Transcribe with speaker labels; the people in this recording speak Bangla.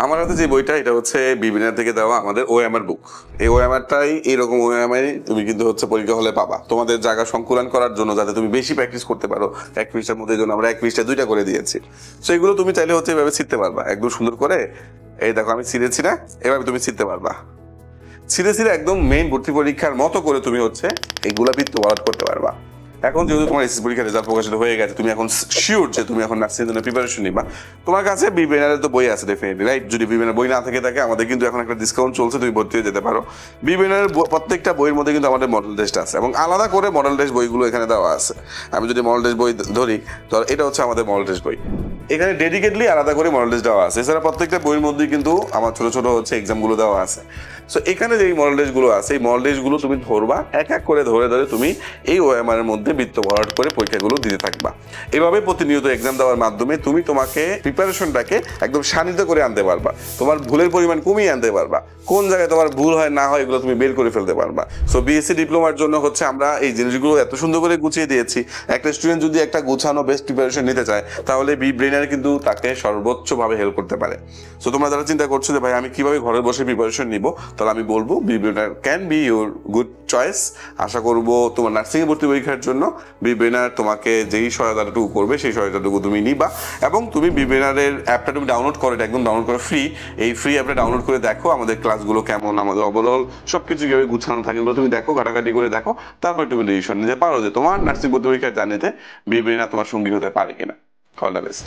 Speaker 1: আমার হাতে যে বইটা এটা হচ্ছে বিবিএন থেকে দেওয়া আমাদের ওএমআর বুক। এই ওএমআরটাই এরকম ওএমআর তুমি কিন্তু হচ্ছে পরীক্ষা হলে পাবা তোমাদের জায়গা সংকুলন করার জন্য, যাতে তুমি বেশি প্র্যাকটিস করতে পারো। এক পৃষ্ঠার মধ্যে জন্য আমরা এক পৃষ্ঠা 2টা করে দিয়েছি। সো এগুলো তুমি চাইলে হচ্ছে এভাবে ছিঁড়তে পারবা একদম সুন্দর করে। এই দেখো আমি ছিঁড়েছি না, এভাবে তুমি ছিঁড়তে পারবা। ছিঁড়ে ছিঁড়ে একদম মেইন ভর্তি পরীক্ষার মতো করে তুমি হচ্ছে এইগুলা বৃত্ত ভরাট করতে পারবা। এখন যেহেতু তোমার এসএসসি পরীক্ষার রেজাল্ট প্রকাশিত হয়ে গেছে, তুমি এখন শিওর যে তুমি এখন নার্সিং জন্য প্রিপারেশন নিবা। তোমার কাছে বিবিএনের তো বই আছে ডেফিনেটলি, রাইট? যদি বিবিএনের বই না থেকে থাকে, আমাদের কিন্তু এখন একটা ডিসকাউন্ট চলছে, তুমি ভর্তি হয়ে যেতে পারো। বিবিএনের প্রত্যেকটা বইয়ের মধ্যে কিন্তু আমাদের মডেল টেস্ট আছে, এবং আলাদা করে মডেল টেস্ট বইগুলো এখানে দেওয়া আছে। আমি যদি মডেল টেস্ট বই ধরি, তো এটা হচ্ছে আমাদের মডেল টেস্ট বই। এখানে ডেডিকেটলি আলাদা করে মডেল টেস্ট দেওয়া আছে। এছাড়া প্রত্যেকটা বইয়ের মধ্যে কিন্তু আমার ছোট ছোট হচ্ছে এক্সামগুলো দেওয়া আছে। সো এখানে যে মডেল টেস্টগুলো আছে, এই মডেল টেস্টগুলো তুমি ধরবা, এক এক করে ধরে ধরে তুমি এই ওএমআর এর মধ্যে বৃত্ত ভরাট করে পরীক্ষাগুলো দিতে থাকবা। এভাবে প্রতিনিয়ত এক্সাম দেওয়ার মাধ্যমে তুমি তোমাকে প্রিপারেশনটাকে একদম শানিত করে আনতে পারবা। তোমার ভুলের পরিমাণ কমিয়ে আনতে পারবা। কোন জায়গায় তোমার ভুল হয় না হয় এগুলো তুমি বের করে ফেলতে পারবা। সো বিএসসি ডিপ্লোমার জন্য হচ্ছে আমরা এই জিনিসগুলো এত সুন্দর করে গুছিয়ে দিয়েছি। একটা স্টুডেন্ট যদি একটা গোছানো বেস্ট প্রিপারেশন নিতে চায়, তাহলে বিব্রেইনার কিন্তু তাকে সর্বোচ্চভাবে হেল্প করতে পারে। সো তোমরা যারা চিন্তা করছো যে ভাই আমি কিভাবে ঘরে বসে প্রিপারেশন নিব, তাহলে আমি বলবো বিব্রেইনার can be your good choice. আশা করবো তোমার নার্সিং এ ভর্তি পরীক্ষার জন্য বিব্রেইনার তোমাকে যেই সহায়তাটুকু করবে সেই সহায়তাটুকু তুমি নিবা। এবং তুমি বিব্রেইনারের অ্যাপটা তুমি ডাউনলোড করো, এটা একদম ডাউনলোড করা ফ্রি। এই ফ্রি অ্যাপটা ডাউনলোড করে দেখো আমাদের ক্লাসগুলো কেমন, আমাদের ওভারঅল সবকিছু কিভাবে গুছানো থাকে এগুলো তুমি দেখো, ঘাটাঘাটি করে দেখো। তারপর তুমি ডিসিশন নিতে পারো যে তোমার নার্সিং ভর্তি পরীক্ষার জার্নিতে বিব্রেইনার তোমার সঙ্গী হতে পারে কিনা। All the best.